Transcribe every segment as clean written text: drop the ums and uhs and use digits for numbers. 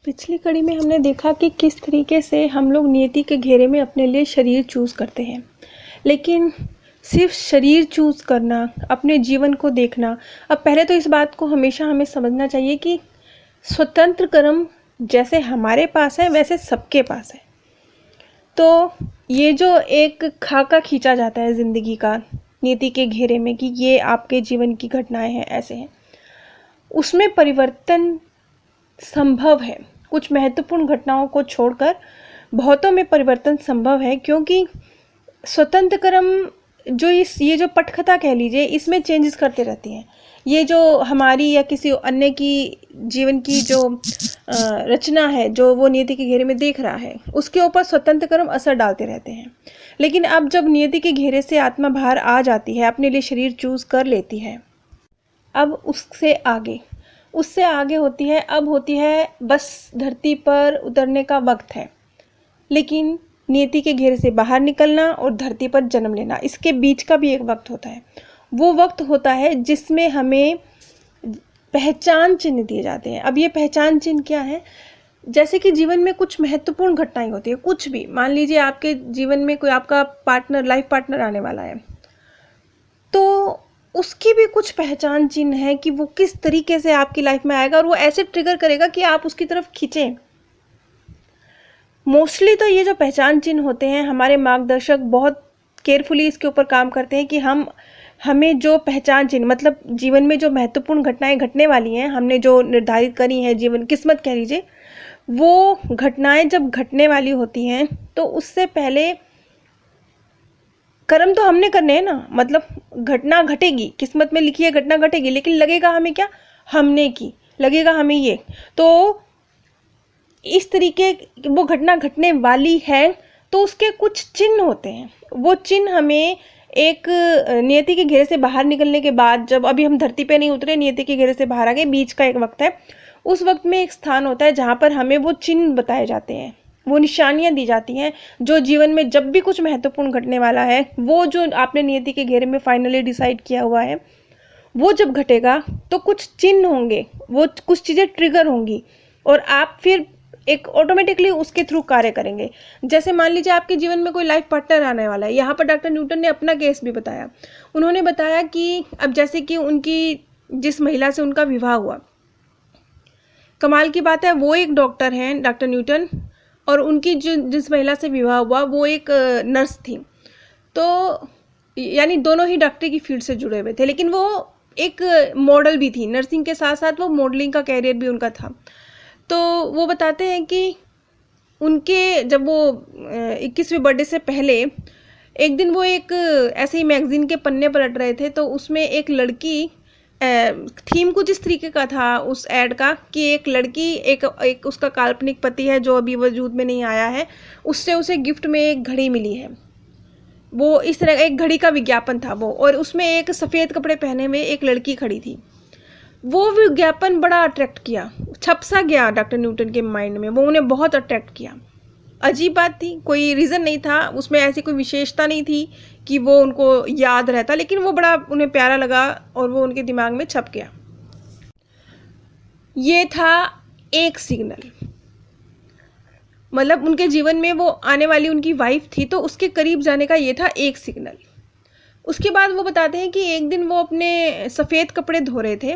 पिछली कड़ी में हमने देखा कि किस तरीके से हम लोग नियति के घेरे में अपने लिए शरीर चूज़ करते हैं, लेकिन सिर्फ शरीर चूज़ करना, अपने जीवन को देखना। अब पहले तो इस बात को हमेशा हमें समझना चाहिए कि स्वतंत्र कर्म जैसे हमारे पास है वैसे सबके पास है। तो ये जो एक खाका खींचा जाता है ज़िंदगी का नियति के घेरे में कि ये आपके जीवन की घटनाएं हैं, ऐसे हैं, उसमें परिवर्तन संभव है। कुछ महत्वपूर्ण घटनाओं को छोड़कर बहुतों में परिवर्तन संभव है, क्योंकि स्वतंत्र कर्म जो ये जो पटकथा कह लीजिए, इसमें चेंजेस करते रहती हैं। ये जो हमारी या किसी अन्य की जीवन की जो रचना है, जो वो नियति के घेरे में देख रहा है, उसके ऊपर स्वतंत्र कर्म असर डालते रहते हैं। लेकिन अब जब नियति के घेरे से आत्मा बाहर आ जाती है, अपने लिए शरीर चूज कर लेती है, अब उससे आगे होती है बस धरती पर उतरने का वक्त है। लेकिन नियति के घेरे से बाहर निकलना और धरती पर जन्म लेना, इसके बीच का भी एक वक्त होता है। वो वक्त होता है जिसमें हमें पहचान चिन्ह दिए जाते हैं। अब ये पहचान चिन्ह क्या है? जैसे कि जीवन में कुछ महत्वपूर्ण घटनाएं होती है, कुछ भी, मान लीजिए आपके जीवन में कोई आपका पार्टनर, लाइफ पार्टनर आने वाला है, तो उसकी भी कुछ पहचान चिन्ह है कि वो किस तरीके से आपकी लाइफ में आएगा और वो ऐसे ट्रिगर करेगा कि आप उसकी तरफ खींचें। मोस्टली तो ये जो पहचान चिन्ह होते हैं, हमारे मार्गदर्शक बहुत केयरफुली इसके ऊपर काम करते हैं कि हमें जो पहचान चिन्ह, मतलब जीवन में जो महत्वपूर्ण घटनाएं घटने वाली हैं, हमने जो निर्धारित करी हैं, जीवन किस्मत कह लीजिए, वो घटनाएं जब घटने वाली होती हैं तो उससे पहले कर्म तो हमने करने हैं ना। मतलब घटना घटेगी, किस्मत में लिखी है घटना घटेगी, लेकिन लगेगा हमें क्या? हमने की, लगेगा हमें ये। तो इस तरीके वो घटना घटने वाली है तो उसके कुछ चिन्ह होते हैं। वो चिन्ह हमें एक नियति के घेरे से बाहर निकलने के बाद, जब अभी हम धरती पे नहीं उतरे, नियति के घेरे से बाहर आ गए, बीच का एक वक्त है, उस वक्त में एक स्थान होता है जहाँ पर हमें वो चिन्ह बताए जाते हैं, वो निशानियां दी जाती हैं, जो जीवन में जब भी कुछ महत्वपूर्ण घटने वाला है, वो जो आपने नियति के घेरे में फाइनली डिसाइड किया हुआ है, वो जब घटेगा तो कुछ चिन्ह होंगे, वो कुछ चीज़ें ट्रिगर होंगी और आप फिर एक ऑटोमेटिकली उसके थ्रू कार्य करेंगे। जैसे मान लीजिए आपके जीवन में कोई लाइफ पार्टनर आने वाला है। यहाँ पर डॉक्टर न्यूटन ने अपना केस भी बताया। उन्होंने बताया कि अब जैसे कि उनकी जिस महिला से उनका विवाह हुआ, कमाल की बात है, वो एक डॉक्टर हैं डॉक्टर न्यूटन, और उनकी जिस महिला से विवाह हुआ वो एक नर्स थी। तो यानी दोनों ही डॉक्टरी की फील्ड से जुड़े हुए थे, लेकिन वो एक मॉडल भी थी। नर्सिंग के साथ साथ वो मॉडलिंग का कैरियर भी उनका था। तो वो बताते हैं कि उनके जब वो 21वें बर्थडे से पहले एक दिन वो एक ऐसे ही मैगजीन के पन्ने पलट रहे थे, तो उसमें एक लड़की, थीम कुछ इस तरीके का था उस एड का कि एक लड़की, एक उसका काल्पनिक पति है जो अभी वजूद में नहीं आया है, उससे उसे गिफ्ट में एक घड़ी मिली है। वो इस तरह एक घड़ी का विज्ञापन था वो, और उसमें एक सफ़ेद कपड़े पहने हुए एक लड़की खड़ी थी। वो विज्ञापन बड़ा अट्रैक्ट किया, छप सा गया डॉक्टर न्यूटन के माइंड में, वो उन्हें बहुत अट्रैक्ट किया। अजीब बात थी, कोई रीज़न नहीं था उसमें, ऐसी कोई विशेषता नहीं थी कि वो उनको याद रहता, लेकिन वो बड़ा उन्हें प्यारा लगा और वो उनके दिमाग में छप गया। ये था एक सिग्नल, मतलब उनके जीवन में वो आने वाली उनकी वाइफ थी, तो उसके करीब जाने का ये था एक सिग्नल। उसके बाद वो बताते हैं कि एक दिन वो अपने सफ़ेद कपड़े धो रहे थे,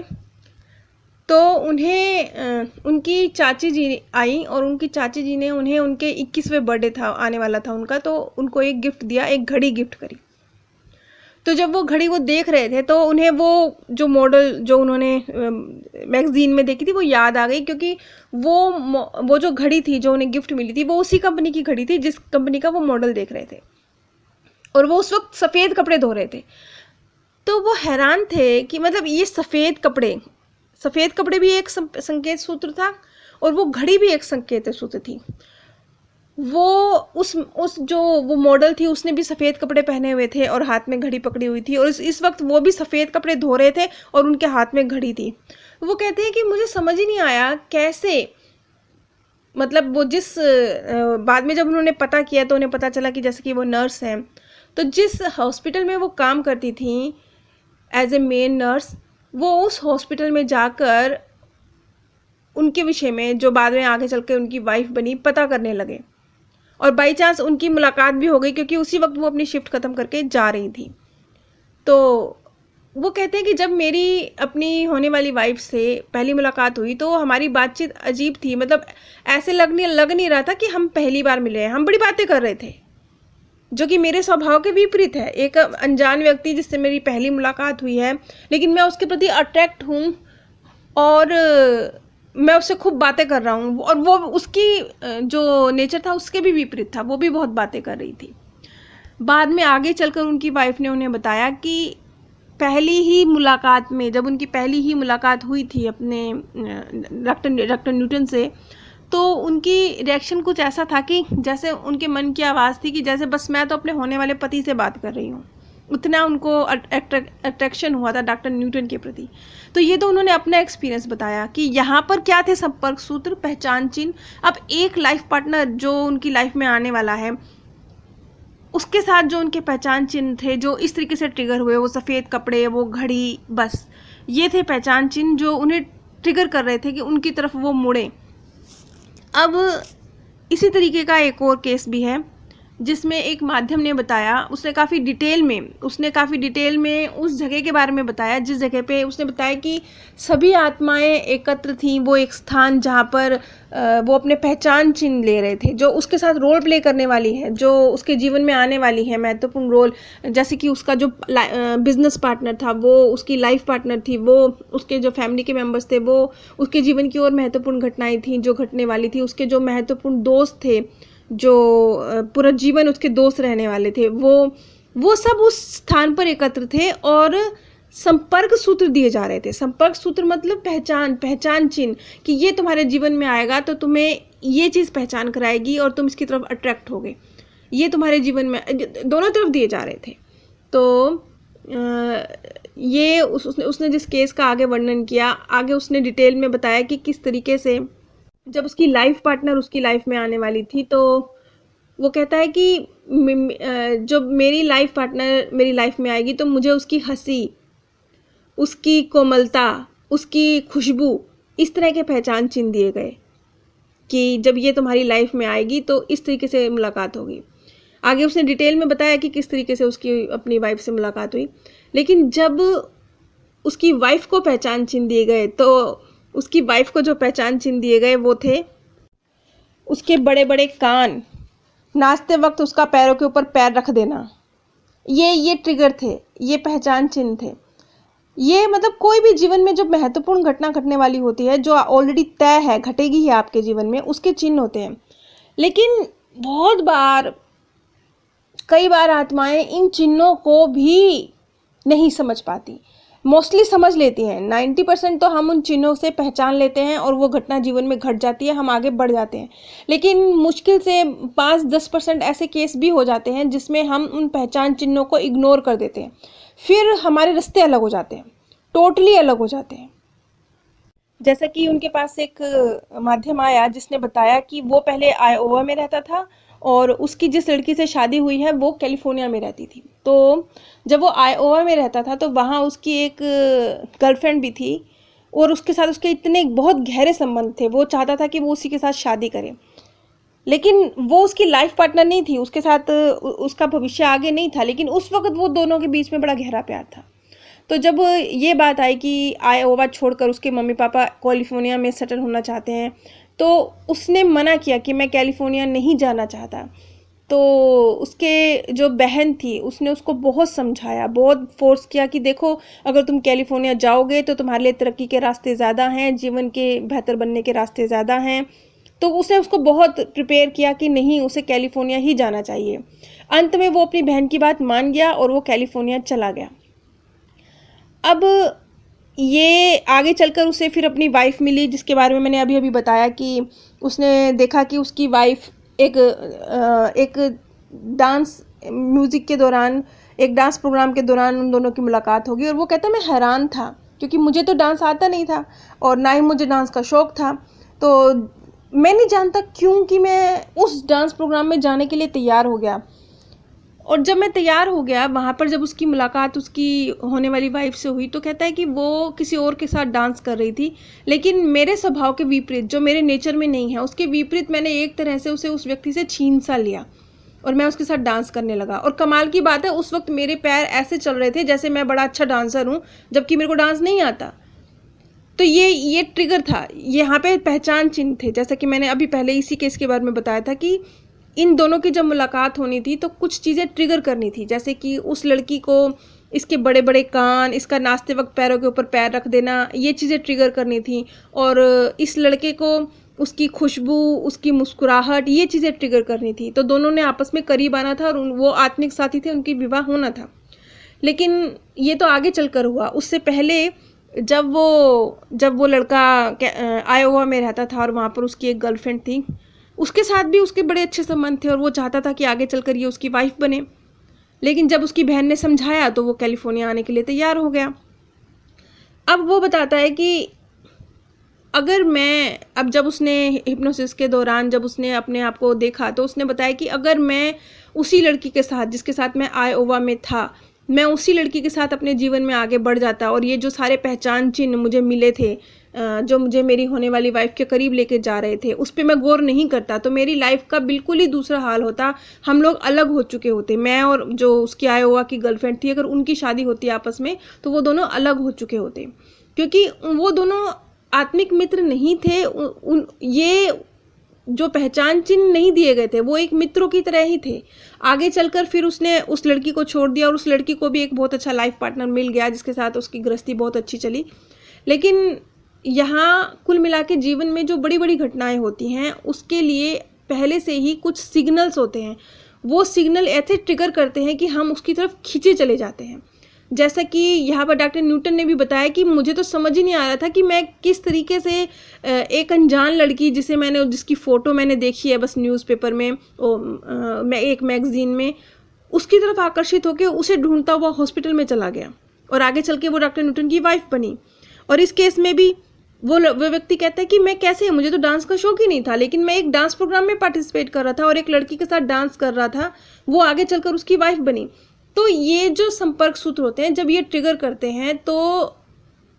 तो उन्हें उनकी चाची जी आई और उनकी चाची जी ने उन्हें, उनके 21वें बर्थडे था आने वाला था उनका, तो उनको एक गिफ्ट दिया, एक घड़ी गिफ्ट करी। तो जब वो घड़ी वो देख रहे थे तो उन्हें वो जो मॉडल जो उन्होंने मैगजीन में देखी थी वो याद आ गई, क्योंकि वो जो घड़ी थी जो उन्हें गिफ्ट मिली थी वो उसी कंपनी की घड़ी थी जिस कंपनी का वो मॉडल देख रहे थे, और वो उस वक्त सफ़ेद कपड़े धो रहे थे। तो वो हैरान थे कि मतलब ये सफ़ेद कपड़े भी एक संकेत सूत्र था और वो घड़ी भी एक संकेत सूत्र थी। वो उस जो वो मॉडल थी उसने भी सफ़ेद कपड़े पहने हुए थे और हाथ में घड़ी पकड़ी हुई थी, और इस वक्त वो भी सफ़ेद कपड़े धो रहे थे और उनके हाथ में घड़ी थी। वो कहते हैं कि मुझे समझ ही नहीं आया कैसे, मतलब वो जिस बाद में जब उन्होंने पता किया तो उन्हें पता चला कि जैसे कि वो नर्स हैं, तो जिस हॉस्पिटल में वो काम करती थी एज ए मेन नर्स, वो उस हॉस्पिटल में जाकर उनके विषय में, जो बाद में आगे चल के उनकी वाइफ बनी, पता करने लगे। और बाई चांस उनकी मुलाकात भी हो गई, क्योंकि उसी वक्त वो अपनी शिफ्ट ख़त्म करके जा रही थी। तो वो कहते हैं कि जब मेरी अपनी होने वाली वाइफ से पहली मुलाकात हुई तो हमारी बातचीत अजीब थी। मतलब ऐसे लग नहीं रहा था कि हम पहली बार मिले हैं। हम बड़ी बातें कर रहे थे, जो कि मेरे स्वभाव के विपरीत है। एक अनजान व्यक्ति जिससे मेरी पहली मुलाकात हुई है, लेकिन मैं उसके प्रति अट्रैक्ट हूँ और मैं उससे खूब बातें कर रहा हूँ, और वो उसकी जो नेचर था उसके भी विपरीत था। वो भी बहुत बातें कर रही थी। बाद में आगे चलकर उनकी वाइफ ने उन्हें बताया कि पहली ही मुलाकात में, जब उनकी पहली ही मुलाकात हुई थी अपने डॉक्टर न्यूटन से, तो उनकी रिएक्शन कुछ ऐसा था कि जैसे उनके मन की आवाज़ थी कि जैसे बस मैं तो अपने होने वाले पति से बात कर रही हूँ। उतना उनको अट्रैक्शन हुआ था डॉक्टर न्यूटन के प्रति। तो ये तो उन्होंने अपना एक्सपीरियंस बताया कि यहाँ पर क्या थे संपर्क सूत्र, पहचान चिन्ह। अब एक लाइफ पार्टनर जो उनकी लाइफ में आने वाला है, उसके साथ जो उनके पहचान चिन्ह थे, जो इस तरीके से ट्रिगर हुए, वो सफ़ेद कपड़े, वो घड़ी, बस ये थे पहचान चिन्ह जो उन्हें ट्रिगर कर रहे थे कि उनकी तरफ वो मुड़े। अब इसी तरीके का एक और केस भी है जिसमें एक माध्यम ने बताया, उसने काफ़ी डिटेल में उस जगह के बारे में बताया जिस जगह पे उसने बताया कि सभी आत्माएं एकत्र थीं। वो एक स्थान जहाँ पर वो अपने पहचान चिन्ह ले रहे थे, जो उसके साथ रोल प्ले करने वाली है, जो उसके जीवन में आने वाली है महत्वपूर्ण रोल। जैसे कि उसका जो बिजनेस पार्टनर था वो उसकी लाइफ पार्टनर थी, वो उसके जो फैमिली के मेम्बर्स थे वो उसके जीवन की और महत्वपूर्ण घटनाएं थी जो घटने वाली थी। उसके जो महत्वपूर्ण दोस्त थे, जो पूरा जीवन उसके दोस्त रहने वाले थे, वो सब उस स्थान पर एकत्र थे और संपर्क सूत्र दिए जा रहे थे। संपर्क सूत्र मतलब पहचान चिन्ह कि ये तुम्हारे जीवन में आएगा तो तुम्हें ये चीज़ पहचान कराएगी और तुम इसकी तरफ अट्रैक्ट होगे। ये तुम्हारे जीवन में दोनों तरफ दिए जा रहे थे। तो ये उसने जिस केस का आगे वर्णन किया, आगे उसने डिटेल में बताया कि किस तरीके से जब उसकी लाइफ पार्टनर उसकी लाइफ में आने वाली थी, तो वो कहता है कि जब मेरी लाइफ पार्टनर मेरी लाइफ में आएगी तो मुझे उसकी हंसी, उसकी कोमलता, उसकी खुशबू, इस तरह के पहचान चिन्ह दिए गए कि जब ये तुम्हारी लाइफ में आएगी तो इस तरीके से मुलाकात होगी। आगे उसने डिटेल में बताया कि किस तरीके से उसकी अपनी वाइफ से मुलाकात हुई। लेकिन जब उसकी वाइफ को पहचान चिन्ह दिए गए, तो उसकी वाइफ को जो पहचान चिन्ह दिए गए वो थे उसके बड़े बड़े कान, नाचते वक्त उसका पैरों के ऊपर पैर रख देना। ये ट्रिगर थे, ये पहचान चिन्ह थे। ये मतलब कोई भी जीवन में जो महत्वपूर्ण घटना घटने वाली होती है, जो ऑलरेडी तय है, घटेगी है आपके जीवन में, उसके चिन्ह होते हैं। लेकिन कई बार आत्माएं इन चिन्हों को भी नहीं समझ पाती। मोस्टली समझ लेती हैं, 90% तो हम उन चिन्हों से पहचान लेते हैं और वो घटना जीवन में घट जाती है, हम आगे बढ़ जाते हैं। लेकिन मुश्किल से 5-10% ऐसे केस भी हो जाते हैं जिसमें हम उन पहचान चिन्हों को इग्नोर कर देते हैं। फिर हमारे रास्ते अलग हो जाते हैं, टोटली अलग हो जाते हैं। जैसा कि उनके पास एक माध्यम आया जिसने बताया कि वो पहले आयोवा में रहता था और उसकी जिस लड़की से शादी हुई है वो कैलिफोर्निया में रहती थी। तो जब वो आयोवा में रहता था तो वहाँ उसकी एक गर्लफ्रेंड भी थी और उसके साथ उसके इतने बहुत गहरे संबंध थे। वो चाहता था कि वो उसी के साथ शादी करे, लेकिन वो उसकी लाइफ पार्टनर नहीं थी, उसके साथ उसका भविष्य आगे नहीं था। लेकिन उस वक्त वो दोनों के बीच में बड़ा गहरा प्यार था। तो जब ये बात आई कि आयोवा छोड़कर उसके मम्मी पापा कैलिफोर्निया में सेटल होना चाहते हैं, तो उसने मना किया कि मैं कैलिफोर्निया नहीं जाना चाहता। तो उसके जो बहन थी उसने उसको बहुत समझाया, बहुत फोर्स किया कि देखो, अगर तुम कैलिफोर्निया जाओगे तो तुम्हारे लिए तरक्की के रास्ते ज़्यादा हैं, जीवन के बेहतर बनने के रास्ते ज़्यादा हैं। तो उसने उसको बहुत प्रिपेयर किया कि नहीं, उसे कैलिफोर्निया ही जाना चाहिए। अंत में वो अपनी बहन की बात मान गया और वो कैलिफोर्निया चला गया। अब ये आगे चलकर उसे फिर अपनी वाइफ मिली, जिसके बारे में मैंने अभी बताया कि उसने देखा कि उसकी वाइफ एक डांस म्यूज़िक के दौरान, एक डांस प्रोग्राम के दौरान उन दोनों की मुलाकात होगी। और वो कहता मैं हैरान था क्योंकि मुझे तो डांस आता नहीं था और ना ही मुझे डांस का शौक़ था। तो मैं नहीं जानता क्यों कि मैं उस डांस प्रोग्राम में जाने के लिए तैयार हो गया। और जब मैं तैयार हो गया वहाँ पर, जब उसकी मुलाकात उसकी होने वाली वाइफ से हुई, तो कहता है कि वो किसी और के साथ डांस कर रही थी, लेकिन मेरे स्वभाव के विपरीत, जो मेरे नेचर में नहीं है, उसके विपरीत मैंने एक तरह से उसे उस व्यक्ति से छीन सा लिया और मैं उसके साथ डांस करने लगा। और कमाल की बात है, उस वक्त मेरे पैर ऐसे चल रहे थे जैसे मैं बड़ा अच्छा डांसर हूँ, जबकि मेरे को डांस नहीं आता। तो ये ट्रिगर था, यहाँ पे पहचान चिन्ह थे। जैसा कि मैंने अभी पहले इसी केस के बारे में बताया था कि इन दोनों की जब मुलाकात होनी थी तो कुछ चीज़ें ट्रिगर करनी थी, जैसे कि उस लड़की को इसके बड़े बड़े कान, इसका नाचते वक्त पैरों के ऊपर पैर रख देना, ये चीज़ें ट्रिगर करनी थी। और इस लड़के को उसकी खुशबू, उसकी मुस्कुराहट, ये चीज़ें ट्रिगर करनी थी। तो दोनों ने आपस में करीब आना था और वो आत्मिक साथी थे, उनकी विवाह होना था। लेकिन ये तो आगे चलकर हुआ। उससे पहले जब वो लड़का आयोवा में रहता था और वहाँ पर उसकी एक गर्लफ्रेंड थी, उसके साथ भी उसके बड़े अच्छे संबंध थे और वो चाहता था कि आगे चलकर ये उसकी वाइफ बने। लेकिन जब उसकी बहन ने समझाया तो वो कैलिफोर्निया आने के लिए तैयार हो गया। अब वो बताता है कि अब जब उसने हिप्नोसिस के दौरान जब उसने अपने आप को देखा, तो उसने बताया कि अगर मैं उसी लड़की के साथ जिसके साथ मैं आयोवा में था, मैं उसी लड़की के साथ अपने जीवन में आगे बढ़ जाता और ये जो सारे पहचान चिन्ह मुझे मिले थे, जो मुझे मेरी होने वाली वाइफ के करीब लेके जा रहे थे, उस पर मैं गौर नहीं करता, तो मेरी लाइफ का बिल्कुल ही दूसरा हाल होता। हम लोग अलग हो चुके होते, मैं और जो उसकी आयोवा की गर्लफ्रेंड थी, अगर उनकी शादी होती आपस में तो वो दोनों अलग हो चुके होते, क्योंकि वो दोनों आत्मिक मित्र नहीं थे। ये जो पहचान चिन्ह नहीं दिए गए थे, वो एक मित्रों की तरह ही थे। आगे चलकर फिर उसने उस लड़की को छोड़ दिया और उस लड़की को भी एक बहुत अच्छा लाइफ पार्टनर मिल गया, जिसके साथ उसकी गृहस्थी बहुत अच्छी चली। लेकिन यहाँ कुल मिला के जीवन में जो बड़ी बड़ी घटनाएं होती हैं, उसके लिए पहले से ही कुछ सिग्नल्स होते हैं। वो सिग्नल ऐसे ट्रिगर करते हैं कि हम उसकी तरफ खींचे चले जाते हैं। जैसा कि यहाँ पर डॉक्टर न्यूटन ने भी बताया कि मुझे तो समझ ही नहीं आ रहा था कि मैं किस तरीके से एक अनजान लड़की जिसकी फ़ोटो मैंने देखी है बस न्यूज़पेपर में, मैं एक मैगज़ीन में, उसकी तरफ आकर्षित होकर उसे ढूंढता हुआ हॉस्पिटल में चला गया और आगे चल के वो डॉक्टर न्यूटन की वाइफ बनी। और इस केस में भी वो व्यक्ति कहता है कि मैं कैसे, मुझे तो डांस का शौक ही नहीं था, लेकिन मैं एक डांस प्रोग्राम में पार्टिसिपेट कर रहा था और एक लड़की के साथ डांस कर रहा था, वो आगे चलकर उसकी वाइफ बनी। तो ये जो संपर्क सूत्र होते हैं, जब ये ट्रिगर करते हैं तो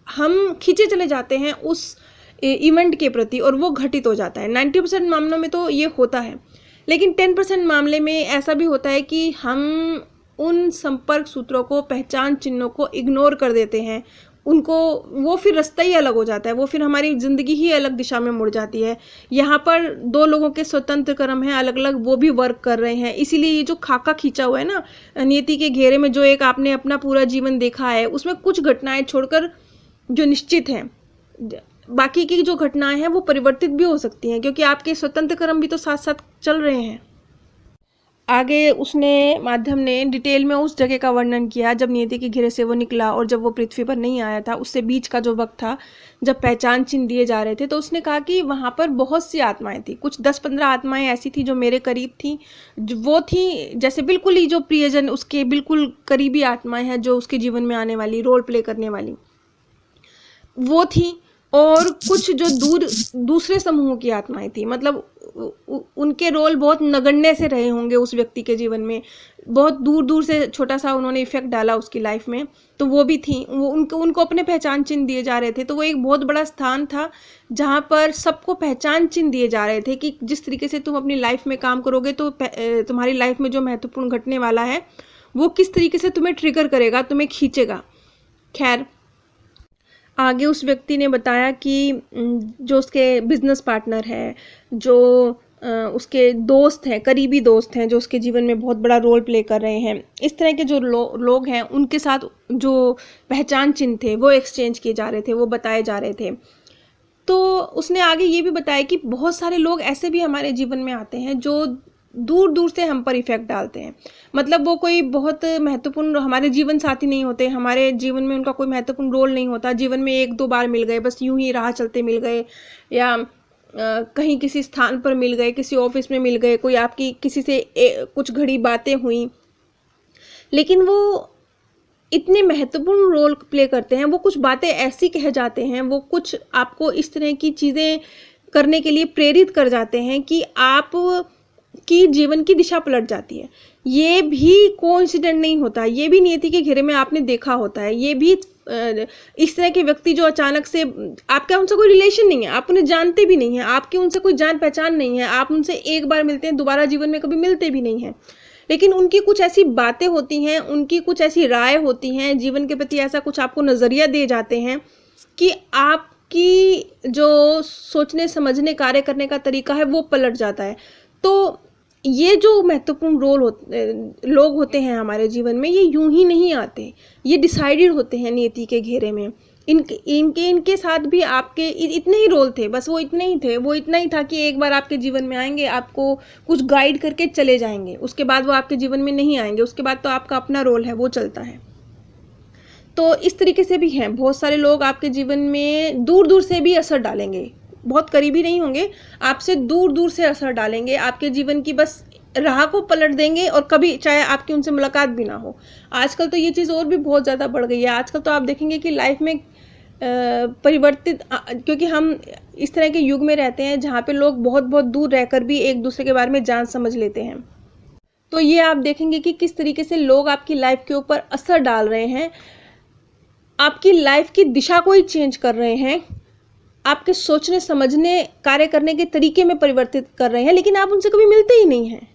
हम खींचे चले जाते हैं उस इवेंट के प्रति और वो घटित हो जाता है। 90% मामलों में तो ये होता है, लेकिन 10% मामले में ऐसा भी होता है कि हम उन संपर्क सूत्रों को, पहचान चिन्हों को इग्नोर कर देते हैं, वो फिर रास्ता ही अलग हो जाता है, वो फिर हमारी ज़िंदगी ही अलग दिशा में मुड़ जाती है। यहाँ पर दो लोगों के स्वतंत्र कर्म हैं अलग अलग, वो भी वर्क कर रहे हैं। इसीलिए ये जो खाका खींचा हुआ है ना नियति के घेरे में, जो एक आपने अपना पूरा जीवन देखा है, उसमें कुछ घटनाएं छोड़कर जो निश्चित हैं, बाकी की जो घटनाएं हैं वो परिवर्तित भी हो सकती हैं, क्योंकि आपके स्वतंत्र कर्म भी तो साथ साथ चल रहे हैं। आगे उसने माध्यम ने डिटेल में उस जगह का वर्णन किया जब नियति के घेरे से वो निकला और जब वो पृथ्वी पर नहीं आया था, उससे बीच का जो वक्त था जब पहचान चिन्ह दिए जा रहे थे। तो उसने कहा कि वहाँ पर बहुत सी आत्माएं थी, कुछ 10-15 आत्माएं ऐसी थी जो मेरे करीब थी, वो थी जैसे बिल्कुल ही जो प्रियजन, उसके बिल्कुल करीबी आत्माएं हैं जो उसके जीवन में आने वाली, रोल प्ले करने वाली वो थी। और कुछ जो दूसरे समूह की आत्माएं थी, मतलब उनके रोल बहुत नगण्य से रहे होंगे उस व्यक्ति के जीवन में, बहुत दूर दूर से छोटा सा उन्होंने इफेक्ट डाला उसकी लाइफ में, तो वो भी थी। वो उनको अपने पहचान चिन्ह दिए जा रहे थे। तो वो एक बहुत बड़ा स्थान था जहाँ पर सबको पहचान चिन्ह दिए जा रहे थे कि जिस तरीके से तुम अपनी लाइफ में काम करोगे तो तुम्हारी लाइफ में जो महत्वपूर्ण घटने वाला है वो किस तरीके से तुम्हें ट्रिगर करेगा, तुम्हें खींचेगा। खैर, आगे उस व्यक्ति ने बताया कि जो उसके बिजनेस पार्टनर है, जो उसके दोस्त हैं, करीबी दोस्त हैं, जो उसके जीवन में बहुत बड़ा रोल प्ले कर रहे हैं, इस तरह के जो लोग हैं, उनके साथ जो पहचान चिन्ह थे वो एक्सचेंज किए जा रहे थे, वो बताए जा रहे थे। तो उसने आगे ये भी बताया कि बहुत सारे लोग ऐसे भी हमारे जीवन में आते हैं जो दूर दूर से हम पर इफेक्ट डालते हैं। मतलब वो कोई बहुत महत्वपूर्ण हमारे जीवन साथी नहीं होते, हमारे जीवन में उनका कोई महत्वपूर्ण रोल नहीं होता, जीवन में 1-2 बार मिल गए, बस यूं ही राह चलते मिल गए, या कहीं किसी स्थान पर मिल गए, किसी ऑफिस में मिल गए, कोई आपकी किसी से कुछ घड़ी बातें हुई, लेकिन वो इतने महत्वपूर्ण रोल प्ले करते हैं, वो कुछ बातें ऐसी कह जाते हैं, वो कुछ आपको इस तरह की चीज़ें करने के लिए प्रेरित कर जाते हैं कि आप आपकी जीवन की दिशा पलट जाती है। ये भी कोइंसिडेंट नहीं होता, ये भी नियति के घेरे में आपने देखा होता है। ये भी इस तरह के व्यक्ति जो अचानक से, आपका उनसे कोई रिलेशन नहीं है, आप उन्हें जानते भी नहीं हैं, आपकी उनसे कोई जान पहचान नहीं है, आप उनसे एक बार मिलते हैं, दोबारा जीवन में कभी मिलते भी नहीं हैं, लेकिन उनकी कुछ ऐसी बातें होती हैं, उनकी कुछ ऐसी राय होती हैं, जीवन के प्रति ऐसा कुछ आपको नज़रिया दे जाते हैं कि आपकी जो सोचने समझने कार्य करने का तरीका है वो पलट जाता है। तो ये जो महत्वपूर्ण लोग होते हैं हमारे जीवन में, ये यूं ही नहीं आते, ये डिसाइडेड होते हैं नियति के घेरे में। इनके साथ भी आपके इतने ही रोल थे, बस वो इतने ही थे, वो इतना ही था कि एक बार आपके जीवन में आएंगे, आपको कुछ गाइड करके चले जाएंगे, उसके बाद वो आपके जीवन में नहीं आएंगे, उसके बाद तो आपका अपना रोल है वो चलता है। तो इस तरीके से भी हैं बहुत सारे लोग आपके जीवन में, दूर दूर से भी असर डालेंगे, बहुत करीबी नहीं होंगे, आपसे दूर दूर से असर डालेंगे, आपके जीवन की बस राह को पलट देंगे, और कभी चाहे आपकी उनसे मुलाकात भी ना हो। आजकल तो ये चीज़ और भी बहुत ज़्यादा बढ़ गई है। आजकल तो आप देखेंगे कि लाइफ में परिवर्तित, क्योंकि हम इस तरह के युग में रहते हैं जहाँ पे लोग बहुत बहुत दूर रहकर भी एक दूसरे के बारे में जान समझ लेते हैं। तो ये आप देखेंगे कि किस तरीके से लोग आपकी लाइफ के ऊपर असर डाल रहे हैं, आपकी लाइफ की दिशा को ही चेंज कर रहे हैं, आपके सोचने समझने कार्य करने के तरीके में परिवर्तित कर रहे हैं, लेकिन आप उनसे कभी मिलते ही नहीं हैं,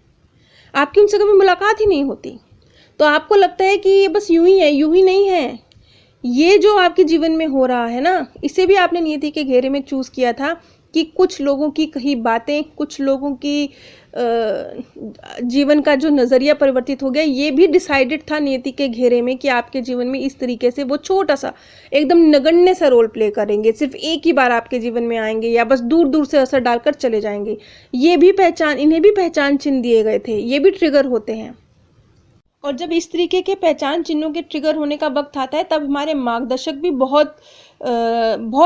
आपकी उनसे कभी मुलाकात ही नहीं होती। तो आपको लगता है कि ये बस यूं ही है, यूं ही नहीं है। ये जो आपके जीवन में हो रहा है ना, इसे भी आपने नियति के घेरे में चूज किया था कि कुछ लोगों की कही बातें, कुछ लोगों की जीवन का जो नज़रिया परिवर्तित हो गया, ये भी डिसाइडेड था नियति के घेरे में कि आपके जीवन में इस तरीके से वो छोटा सा एकदम नगण्य सा रोल प्ले करेंगे, सिर्फ एक ही बार आपके जीवन में आएंगे या बस दूर दूर से असर डालकर चले जाएंगे। ये भी पहचान, इन्हें भी पहचान चिन्ह दिए गए थे, ये भी ट्रिगर होते हैं। और जब इस तरीके के पहचान चिन्हों के ट्रिगर होने का वक्त आता है, तब हमारे मार्गदर्शक भी बहुत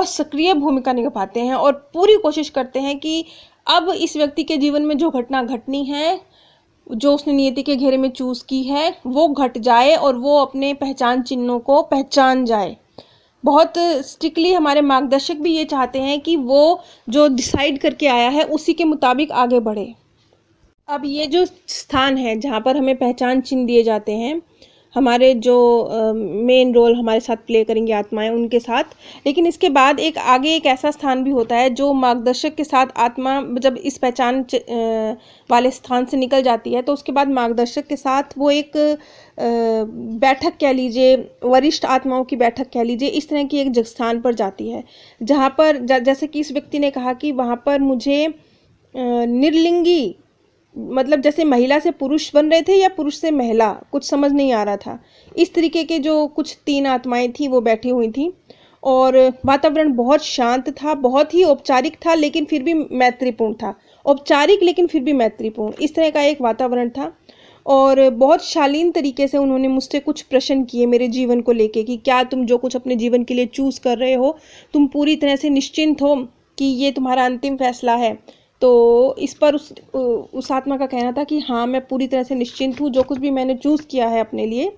सक्रिय भूमिका निभाते हैं और पूरी कोशिश करते हैं कि अब इस व्यक्ति के जीवन में जो घटना घटनी है, जो उसने नियति के घेरे में चूज की है, वो घट जाए और वो अपने पहचान चिन्हों को पहचान जाए। बहुत स्ट्रिक्टली हमारे मार्गदर्शक भी ये चाहते हैं कि वो जो डिसाइड करके आया है उसी के मुताबिक आगे बढ़े। अब ये जो स्थान है जहाँ पर हमें पहचान चिन्ह दिए जाते हैं, हमारे जो मेन रोल हमारे साथ प्ले करेंगी आत्माएं उनके साथ, लेकिन इसके बाद आगे एक ऐसा स्थान भी होता है जो मार्गदर्शक के साथ आत्मा जब इस पहचान वाले स्थान से निकल जाती है, तो उसके बाद मार्गदर्शक के साथ वो एक बैठक कह लीजिए, वरिष्ठ आत्माओं की बैठक कह लीजिए, इस तरह की एक स्थान पर जाती है, जहाँ पर जैसे कि इस व्यक्ति ने कहा कि वहाँ पर मुझे निर्लिंगी, मतलब जैसे महिला से पुरुष बन रहे थे या पुरुष से महिला, कुछ समझ नहीं आ रहा था, इस तरीके के जो कुछ 3 आत्माएं थी वो बैठी हुई थी, और वातावरण बहुत शांत था, बहुत ही औपचारिक था लेकिन फिर भी मैत्रीपूर्ण था, औपचारिक लेकिन फिर भी मैत्रीपूर्ण, इस तरह का एक वातावरण था। और बहुत शालीन तरीके से उन्होंने मुझसे कुछ प्रश्न किए मेरे जीवन को लेके कि क्या तुम जो कुछ अपने जीवन के लिए चूज़ कर रहे हो, तुम पूरी तरह से निश्चिंत हो कि ये तुम्हारा अंतिम फैसला है। तो इस पर उस आत्मा का कहना था कि हाँ, मैं पूरी तरह से निश्चिंत हूँ, जो कुछ भी मैंने चूज़ किया है अपने लिए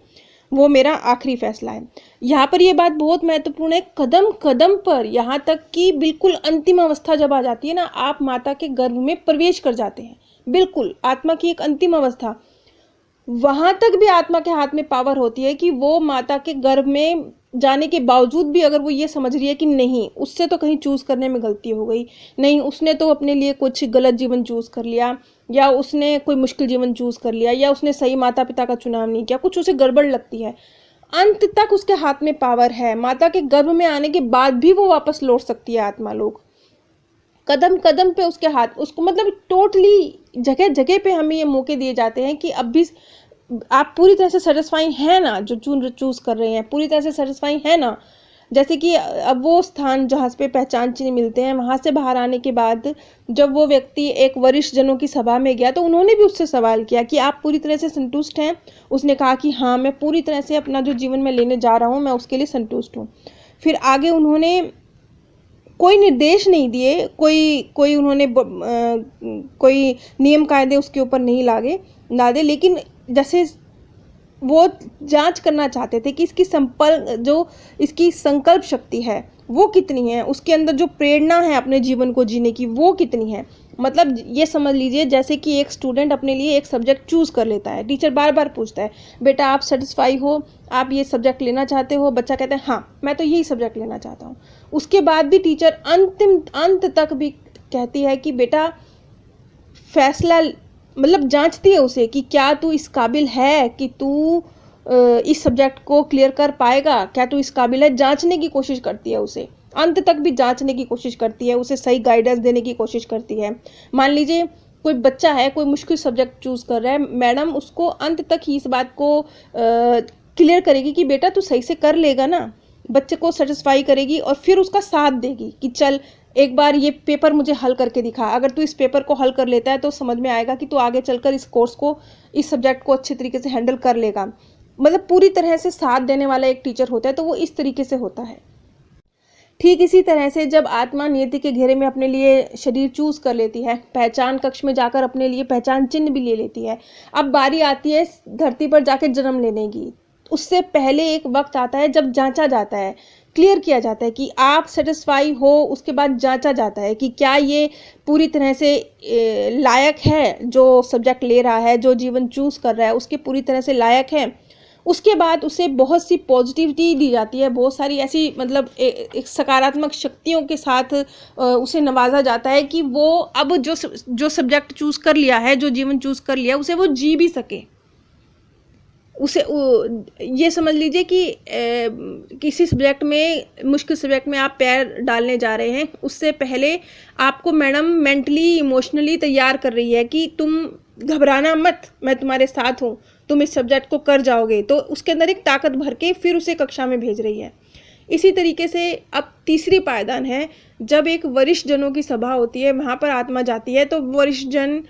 वो मेरा आखिरी फैसला है। यहाँ पर ये बात बहुत महत्वपूर्ण है, कदम कदम पर, यहाँ तक कि बिल्कुल अंतिम अवस्था जब आ जाती है ना, आप माता के गर्भ में प्रवेश कर जाते हैं, बिल्कुल आत्मा की एक अंतिम अवस्था, वहां तक भी आत्मा के हाथ में पावर होती है कि वो माता के गर्भ में जाने के बावजूद भी अगर वो ये समझ रही है कि नहीं, उससे तो कहीं चूज करने में गलती हो गई, नहीं उसने तो अपने लिए कुछ गलत जीवन चूज कर लिया, या उसने कोई मुश्किल जीवन चूज कर लिया, या उसने सही माता पिता का चुनाव नहीं किया, कुछ उसे गड़बड़ लगती है, अंत तक उसके हाथ में पावर है। माता के गर्भ में आने के बाद भी वो वापस लौट सकती है आत्मा, लोग कदम कदम पे उसके हाथ, उसको मतलब टोटली जगह जगह पे हमें ये मौके दिए जाते हैं कि अब भी आप पूरी तरह से सेटिस्फाई हैं ना, जो चूज कर रहे हैं पूरी तरह से सेटिस्फाई है ना। जैसे कि अब वो स्थान जहाँ पे पहचान चिन्ह मिलते हैं, वहाँ से बाहर आने के बाद जब वो व्यक्ति एक वरिष्ठ जनों की सभा में गया तो उन्होंने भी उससे सवाल किया कि आप पूरी तरह से संतुष्ट हैं। उसने कहा कि हाँ, मैं पूरी तरह से अपना जो जीवन में लेने जा रहा हूँ मैं उसके लिए संतुष्ट हूँ। फिर आगे उन्होंने कोई निर्देश नहीं दिए, कोई उन्होंने कोई नियम कायदे उसके ऊपर नहीं लादे, लेकिन जैसे वो जांच करना चाहते थे कि इसकी संकल्प शक्ति है वो कितनी है, उसके अंदर जो प्रेरणा है अपने जीवन को जीने की वो कितनी है। मतलब ये समझ लीजिए जैसे कि एक स्टूडेंट अपने लिए एक सब्जेक्ट चूज़ कर लेता है, टीचर बार बार पूछता है बेटा आप सेटिस्फाई हो, आप ये सब्जेक्ट लेना चाहते हो, बच्चा कहता है हाँ मैं तो यही सब्जेक्ट लेना चाहता हूँ। उसके बाद भी टीचर अंत तक भी कहती है कि बेटा फैसला, मतलब जांचती है उसे कि क्या तू इस काबिल है कि तू इस सब्जेक्ट को क्लियर कर पाएगा, क्या तू इस काबिल है, जांचने की कोशिश करती है उसे, अंत तक भी जांचने की कोशिश करती है, उसे सही गाइडेंस देने की कोशिश करती है। मान लीजिए कोई बच्चा है, कोई मुश्किल सब्जेक्ट चूज़ कर रहा है, मैडम उसको अंत तक ही इस बात को क्लियर करेगी कि बेटा तू सही से कर लेगा ना, बच्चे को सेटिस्फाई करेगी और फिर उसका साथ देगी कि चल एक बार ये पेपर मुझे हल करके दिखा, अगर तू इस पेपर को हल कर लेता है तो समझ में आएगा कि तू आगे चलकर इस कोर्स को, इस सब्जेक्ट को अच्छे तरीके से हैंडल कर लेगा। मतलब पूरी तरह से साथ देने वाला एक टीचर होता है, तो वो इस तरीके से होता है। ठीक इसी तरह से जब आत्मा नियति के घेरे में अपने लिए शरीर चूज कर लेती है, पहचान कक्ष में जाकर अपने लिए पहचान चिन्ह भी ले लेती है, अब बारी आती है धरती पर जाके जन्म लेने की। उससे पहले एक वक्त आता है जब जांचा जाता है, क्लियर किया जाता है कि आप सेटिस्फाई हो, उसके बाद जांचा जाता है कि क्या ये पूरी तरह से लायक है, जो सब्जेक्ट ले रहा है, जो जीवन चूज कर रहा है उसके पूरी तरह से लायक है। उसके बाद उसे बहुत सी पॉजिटिविटी दी जाती है, बहुत सारी ऐसी मतलब एक सकारात्मक शक्तियों के साथ उसे नवाजा जाता है कि वो अब जो सब्जेक्ट चूज कर लिया है, जो जीवन चूज कर लिया उसे वो जी भी सके। उसे ये समझ लीजिए कि किसी सब्जेक्ट में, मुश्किल सब्जेक्ट में आप पैर डालने जा रहे हैं, उससे पहले आपको मैडम मेंटली इमोशनली तैयार कर रही है कि तुम घबराना मत, मैं तुम्हारे साथ हूँ, तुम इस सब्जेक्ट को कर जाओगे। तो उसके अंदर एक ताकत भर के फिर उसे कक्षा में भेज रही है। इसी तरीके से अब तीसरी पायदान है, जब एक वरिष्ठ जनों की सभा होती है, वहाँ पर आत्मा जाती है, तो वरिष्ठ जन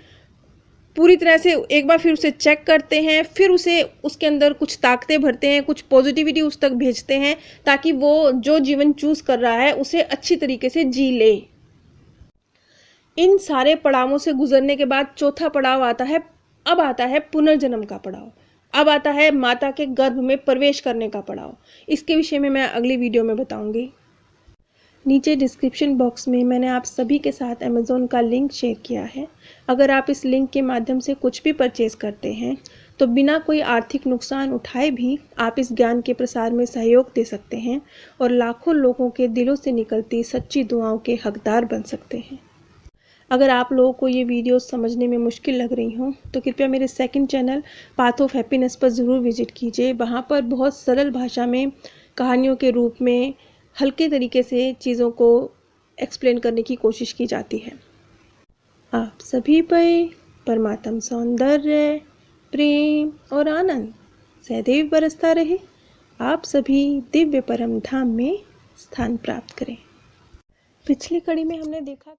पूरी तरह से एक बार फिर उसे चेक करते हैं, फिर उसे उसके अंदर कुछ ताकतें भरते हैं, कुछ पॉजिटिविटी उस तक भेजते हैं, ताकि वो जो जीवन चूज कर रहा है उसे अच्छी तरीके से जी ले। इन सारे पड़ावों से गुजरने के बाद चौथा पड़ाव आता है, अब आता है पुनर्जन्म का पड़ाव, अब आता है माता के गर्भ में प्रवेश करने का पड़ाव। इसके विषय में मैं अगली वीडियो में बताऊंगी। नीचे डिस्क्रिप्शन बॉक्स में मैंने आप सभी के साथ अमेज़ॉन का लिंक शेयर किया है। अगर आप इस लिंक के माध्यम से कुछ भी परचेज़ करते हैं तो बिना कोई आर्थिक नुकसान उठाए भी आप इस ज्ञान के प्रसार में सहयोग दे सकते हैं और लाखों लोगों के दिलों से निकलती सच्ची दुआओं के हकदार बन सकते हैं। अगर आप लोगों को ये वीडियो समझने में मुश्किल लग रही हों तो कृपया मेरे second channel path of happiness पर ज़रूर विजिट कीजिए। वहाँ पर बहुत सरल भाषा में कहानियों के रूप में हल्के तरीके से चीज़ों को एक्सप्लेन करने की कोशिश की जाती है। आप सभी पर परमात्म सौंदर्य, प्रेम और आनंद सदैव बरसता रहे। आप सभी दिव्य परम धाम में स्थान प्राप्त करें। पिछली कड़ी में हमने देखा